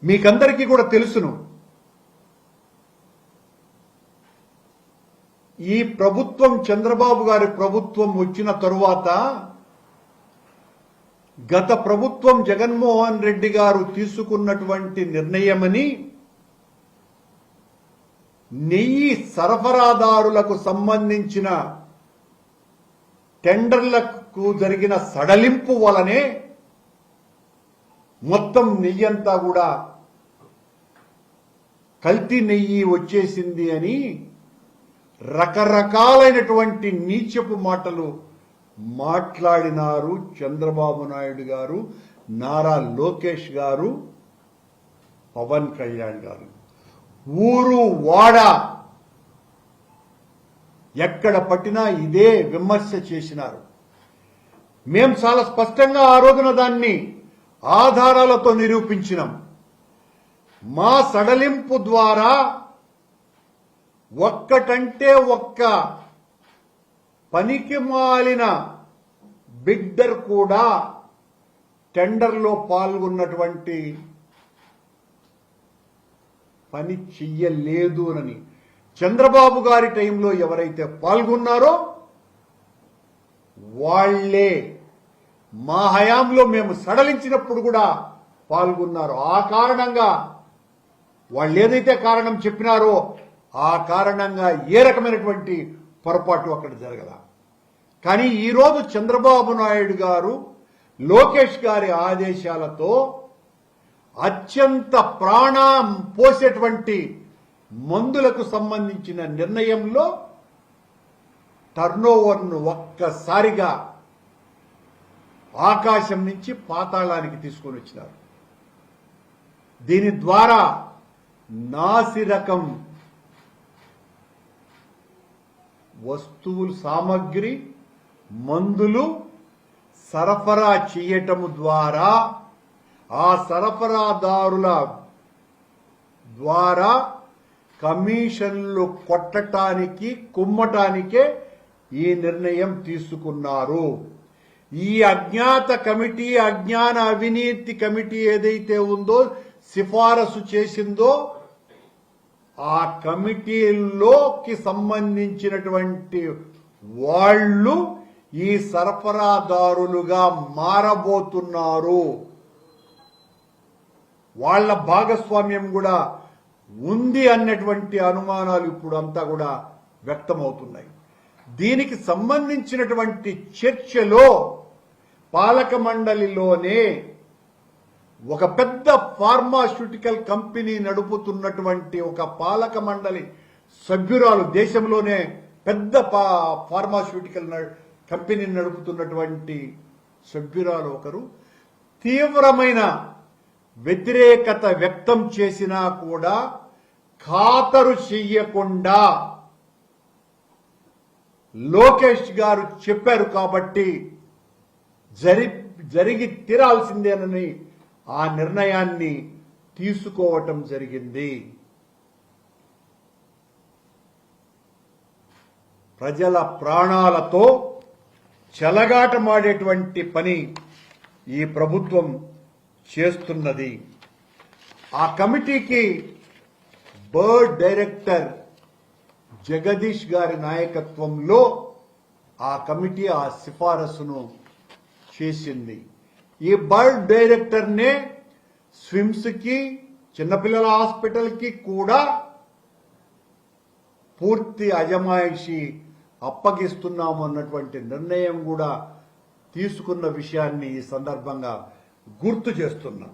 మీకందరికీ కూడా తెలుసును, ఈ ప్రభుత్వం చంద్రబాబు గారి ప్రభుత్వం వచ్చిన తరువాత గత ప్రభుత్వం జగన్మోహన్ రెడ్డి గారు తీసుకున్నటువంటి నిర్ణయమని నెయ్యి సరఫరాదారులకు సంబంధించిన టెండర్లకు జరిగిన సడలింపు వలనే మొత్తం నెయ్యి అంతా కూడా కల్తీ నెయ్యి వచ్చేసింది అని రకరకాలైనటువంటి నీచపు మాటలు మాట్లాడినారు చంద్రబాబు నాయుడు గారు, నారా లోకేష్ గారు, పవన్ కళ్యాణ్ గారు. ఊరు వాడ ఎక్కడ పట్టినా ఇదే విమర్శ చేసినారు. మేం చాలా స్పష్టంగా ఆ రోజున దాన్ని ఆధారాలతో నిరూపించినాం. మా సడలింపు ద్వారా ఒక్కటంటే ఒక్క పనికి మాలిన బిడ్డర్ కూడా టెండర్లో పాల్గొన్నటువంటి పని చెయ్యలేదు అని చంద్రబాబు గారి టైంలో ఎవరైతే పాల్గొన్నారో వాళ్లే మా హయాంలో మేము సడలించినప్పుడు కూడా పాల్గొన్నారు. ఆ కారణంగా వాళ్ళు ఏదైతే కారణం చెప్పినారో ఆ కారణంగా ఏ రకమైనటువంటి పొరపాటు అక్కడ జరగల. కానీ ఈరోజు చంద్రబాబు నాయుడు గారు లోకేష్ గారి ఆదేశాలతో అత్యంత ప్రాణం పోసేటువంటి మందులకు సంబంధించిన నిర్ణయంలో టర్నోవర్ను ఒక్కసారిగా ఆకాశం నుంచి పాతాళానికి తీసుకొని వచ్చినారు. దీని ద్వారా నాసిరకం వస్తువులు, సామగ్రి, మందులు సరఫరా చేయటము ద్వారా ఆ సరఫరాదారుల ద్వారా కమిషన్లు కొట్టటానికి, కుమ్మటానికే ఈ నిర్ణయం తీసుకున్నారు. ఈ అజ్ఞాత కమిటీ, అజ్ఞాన అవినీతి కమిటీ ఏదైతే ఉందో, సిఫారసు చేసిందో, ఆ కమిటీలోకి సంబంధించినటువంటి వాళ్ళు ఈ సరఫరాదారులుగా మారబోతున్నారు. వాళ్ళ భాగస్వామ్యం కూడా ఉంది అన్నటువంటి అనుమానాలు ఇప్పుడు అంతా కూడా వ్యక్తమవుతున్నాయి. దీనికి సంబంధించినటువంటి చర్చలో పాలక మండలిలోనే ఒక పెద్ద ఫార్మాస్యూటికల్ కంపెనీ నడుపుతున్నటువంటి ఒక పాలక మండలి సభ్యురాలు, దేశంలోనే పెద్ద ఫార్మాస్యూటికల్ కంపెనీ నడుపుతున్నటువంటి సభ్యురాలు ఒకరు తీవ్రమైన వ్యతిరేకత వ్యక్తం చేసినా కూడా ఖాతరు చెయ్యకుండా లోకేష్ గారు చెప్పారు కాబట్టి జరిగి తీరాల్సిందేనని ఆ నిర్ణయాన్ని తీసుకోవటం జరిగింది. ప్రజల ప్రాణాలతో చెలగాటమాడేటువంటి పని ఈ ప్రభుత్వం చేస్తున్నది. ఆ కమిటీకి బర్డ్ డైరెక్టర్ జగదీష్ గారి నాయకత్వంలో ఆ కమిటీ ఆ సిఫారసును చేసింది. ఈ బర్డ్ డైరెక్టర్నే స్విమ్స్ కి, చిన్నపిల్లల హాస్పిటల్ కి కూడా పూర్తి అజమాయిషి అప్పగిస్తున్నాము అన్నటువంటి నిర్ణయం కూడా తీసుకున్న విషయాన్ని ఈ సందర్భంగా గుర్తు చేస్తున్నాం.